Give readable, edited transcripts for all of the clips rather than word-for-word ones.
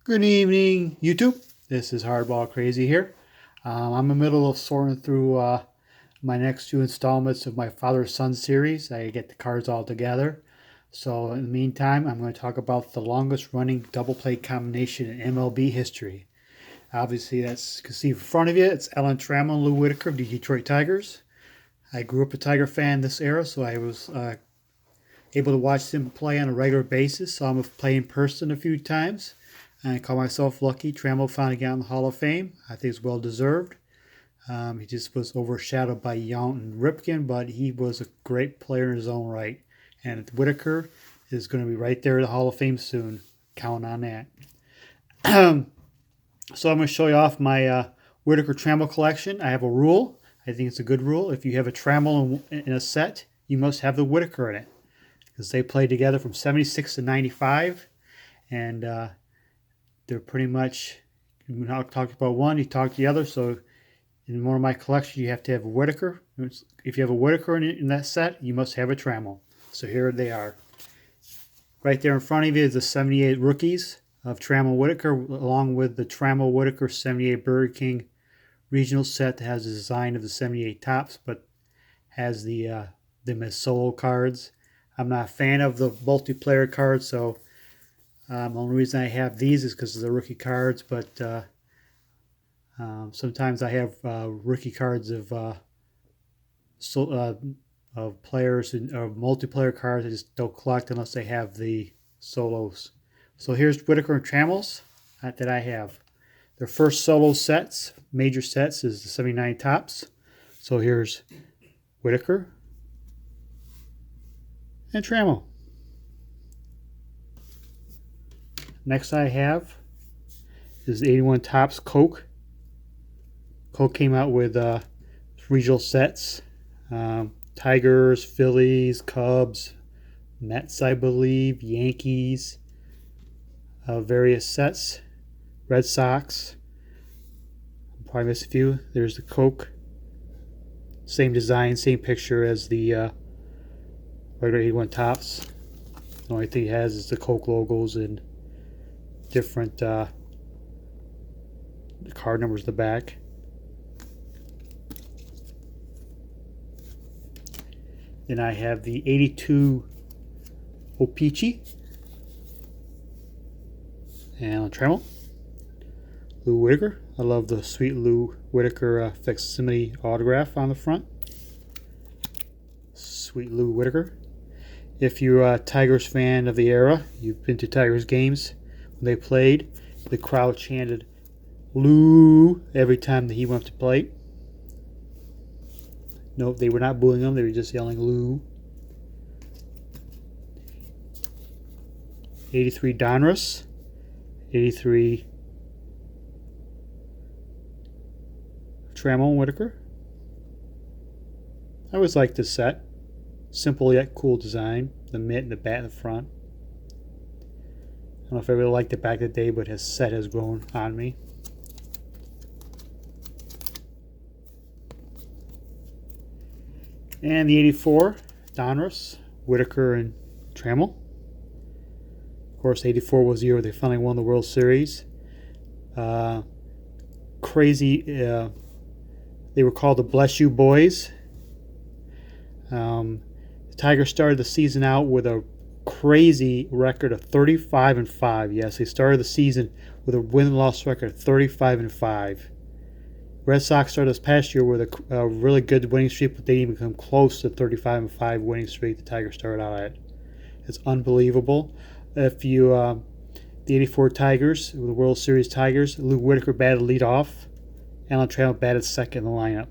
Good evening, YouTube. This is Hardball Crazy here. I'm in the middle of sorting through my next two installments of my father-son series. I get the cards all together. So in the meantime, I'm going to talk about the longest running double play combination in MLB history. Obviously, that's you can see in front of you. It's Alan Trammell and Lou Whitaker of the Detroit Tigers. I grew up a Tiger fan this era, so I was able to watch them play on a regular basis. Saw them play in person a few times. And I call myself lucky. Trammell finally got in the Hall of Fame. I think it's well deserved. He just was overshadowed by Yount and Ripken, but he was a great player in his own right. And Whitaker is going to be right there in the Hall of Fame soon. Count on that. So I'm going to show you off my Whitaker Trammell collection. I have a rule. I think it's a good rule. If you have a Trammell in a set, you must have the Whitaker in it. Because they played together from 76 to 95. And they're pretty much, when I talk about one, you talk the other. So in more of my collection, you have to have a Whitaker. If you have a Whitaker in that set, you must have a Trammell. So here they are. Right there in front of you is the 78 rookies of Trammell Whitaker, along with the Trammell Whitaker 78 Burger King regional set that has the design of the 78 tops, but has them as solo cards. I'm not a fan of the multiplayer cards, so the only reason I have these is because of the rookie cards, but sometimes I have rookie cards of players and multiplayer cards. I just don't collect unless they have the solos. So here's Whitaker and Trammell's that I have. Their first solo sets, major sets, is the 79 tops. So here's Whitaker and Trammell. Next I have is 81 Topps Coke. Coke came out with regional sets. Tigers, Phillies, Cubs, Mets, I believe, Yankees, various sets. Red Sox. Probably missed a few. There's the Coke. Same design, same picture as the regular 81 Topps. The only thing it has is the Coke logos and different card numbers in the back. Then I have the 82 O-Pee-Chee and Trammell. Lou Whitaker. I love the sweet Lou Whitaker facsimile autograph on the front. Sweet Lou Whitaker. If you're a Tigers fan of the era, you've been to Tigers games, when they played, the crowd chanted Lou every time that he went up to plate. No, they were not booing him, they were just yelling Lou. 83 Donruss. 83 Trammell and Whitaker. I always liked this set. Simple yet cool design. The mitt and the bat in the front. I don't know if I really liked it back in the day, but his set has grown on me. And the 84 Donruss, Whitaker and Trammell. Of course, 84 was the year they finally won the World Series. Crazy. They were called the Bless You Boys. The Tigers started the season out with a crazy record of 35-5. Yes, they started the season with a win-loss record of 35-5. Red Sox started this past year with a really good winning streak, but they didn't even come close to 35-5 winning streak the Tigers started out at. It's unbelievable. If you the 84 Tigers, the World Series Tigers, Lou Whitaker batted lead off. Alan Trammell batted second in the lineup.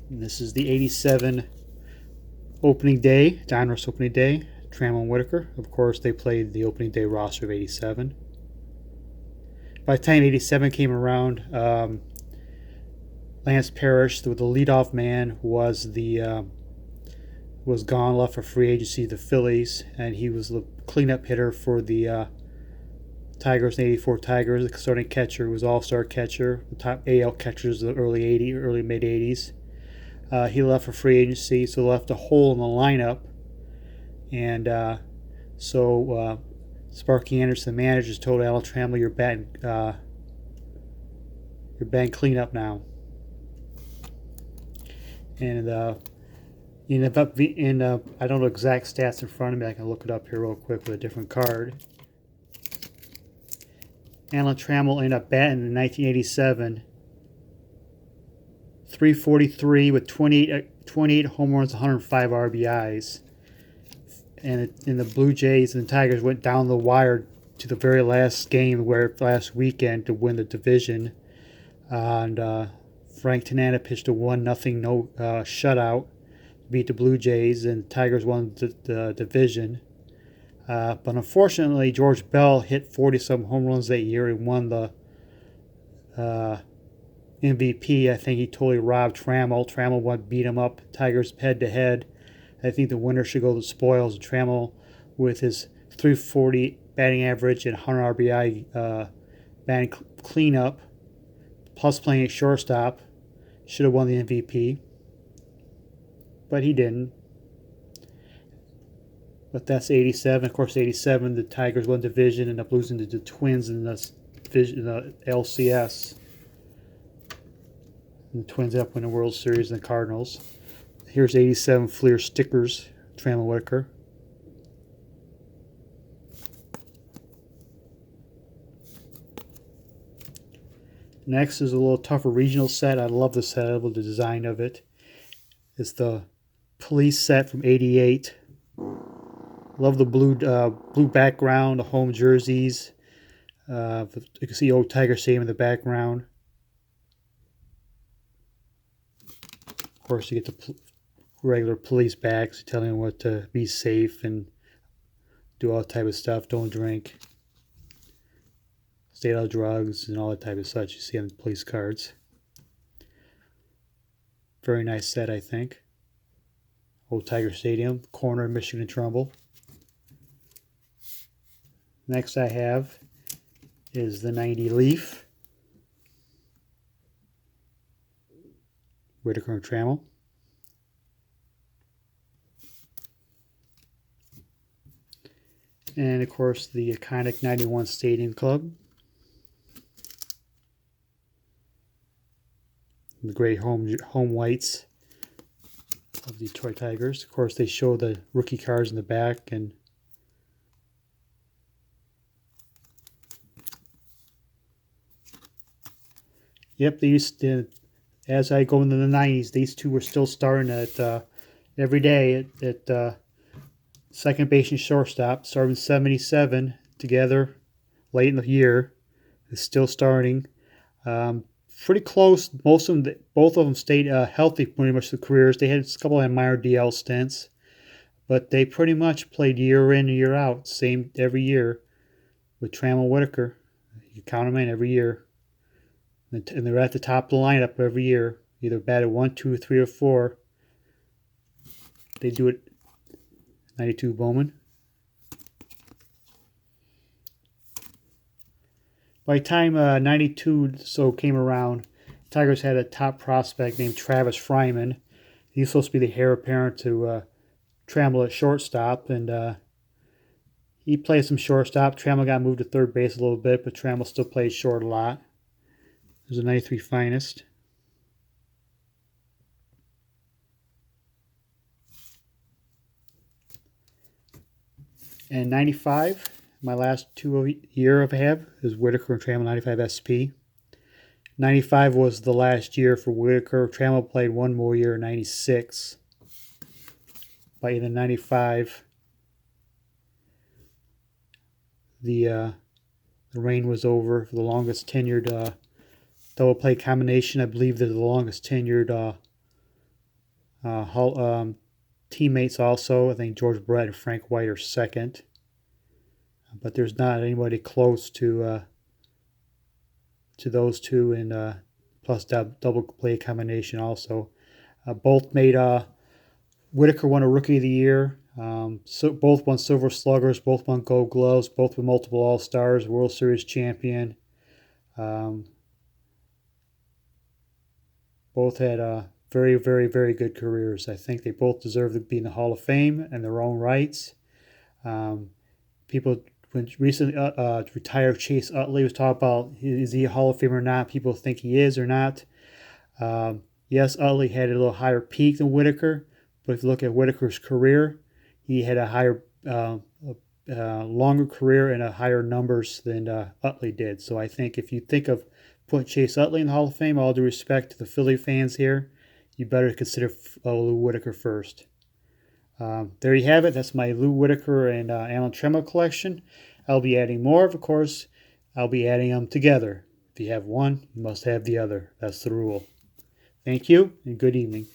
And this is the 87 opening day, Donruss opening day, Trammell and Whitaker. Of course, they played the opening day roster of 87. By the time 87 came around, Lance Parrish, the leadoff man, was gone, left for free agency, the Phillies, and he was the cleanup hitter for the Tigers and 84 Tigers. The starting catcher was all-star catcher, the top AL catchers of the early mid 80s. He left for free agency, so left a hole in the lineup, and So Sparky Anderson, the manager, told Alan Trammell, "You're batting cleanup now." And I don't know exact stats in front of me. I can look it up here real quick with a different card. Alan Trammell ended up batting in 1987, 343 with 28 home runs, 105 RBIs. And in the Blue Jays and the Tigers went down the wire to the very last game, last weekend, to win the division. And Frank Tanana pitched a 1-0 shutout, beat the Blue Jays, and the Tigers won the division. But unfortunately, George Bell hit 40-some home runs that year and won the MVP. I think he totally robbed Trammell. Trammell beat him up. Tigers head-to-head. I think the winner should go to the spoils. Trammell, with his 340 batting average and 100 RBI batting cleanup, plus playing at shortstop, should have won the MVP. But he didn't. But that's 87. Of course, 87, the Tigers won division and ended up losing to the Twins in the division, the LCS. And the Twins ended up winning the World Series and the Cardinals. Here's 87 Fleer stickers, Trammell Whitaker. Next is a little tougher regional set. I love the set. I love the design of it. It's the police set from '88. Love the blue background, the home jerseys. You can see old Tiger Stadium in the background. Of course, you get the regular police bags telling them what to be safe and do all that type of stuff. Don't drink. Stay out of drugs and all that type of such you see on the police cards. Very nice set, I think. Old Tiger Stadium, corner of Michigan and Trumbull. Next I have is the 90 Leaf. Whitaker and Trammell. And of course the iconic 91 Stadium Club. The great home whites of the Detroit Tigers. Of course, they show the rookie cards in the back, and yep, they used to. As I go into the 90s, these two were still starting at every day at second base and shortstop, starting 77 together late in the year. They're still starting. Pretty close. Both of them stayed healthy pretty much their careers. They had a couple of minor DL stints, but they pretty much played year in and year out, same every year. With Trammell Whitaker, you count them in every year, and they're at the top of the lineup every year. Either batted 1, 2, 3, or 4. They do it. 92 Bowman. By the time 92 so came around, Tigers had a top prospect named Travis Fryman. He's supposed to be the heir apparent to Trammell at shortstop, and he played some shortstop. Trammell got moved to third base a little bit, but Trammell still played short a lot. There's a 93 Finest. And 95, my last year I have is Whitaker and Trammell 95 SP. 95 was the last year for Whitaker. Trammell played one more year in 96. By the 95, the reign was over for the longest tenured double play combination. I believe they're the longest tenured teammates also. I think George Brett and Frank White are second. But there's not anybody close to those two, and plus double play combination also. Both made Whitaker won a Rookie of the Year. So both won Silver Sluggers. Both won Gold Gloves. Both were multiple All-Stars. World Series champion. Both had very, very, very good careers. I think they both deserve to be in the Hall of Fame in their own rights. People, when recently retired Chase Utley was talking about, is he a Hall of Famer or not? People think he is or not. Yes, Utley had a little higher peak than Whitaker, but if you look at Whitaker's career, he had a higher, longer career and a higher numbers than Utley did. So I think if you think of putting Chase Utley in the Hall of Fame, all due respect to the Philly fans here, you better consider Lou Whitaker first. There you have it. That's my Lou Whitaker and Alan Trammell collection. I'll be adding more, of course. I'll be adding them together. If you have one, you must have the other. That's the rule. Thank you, and good evening.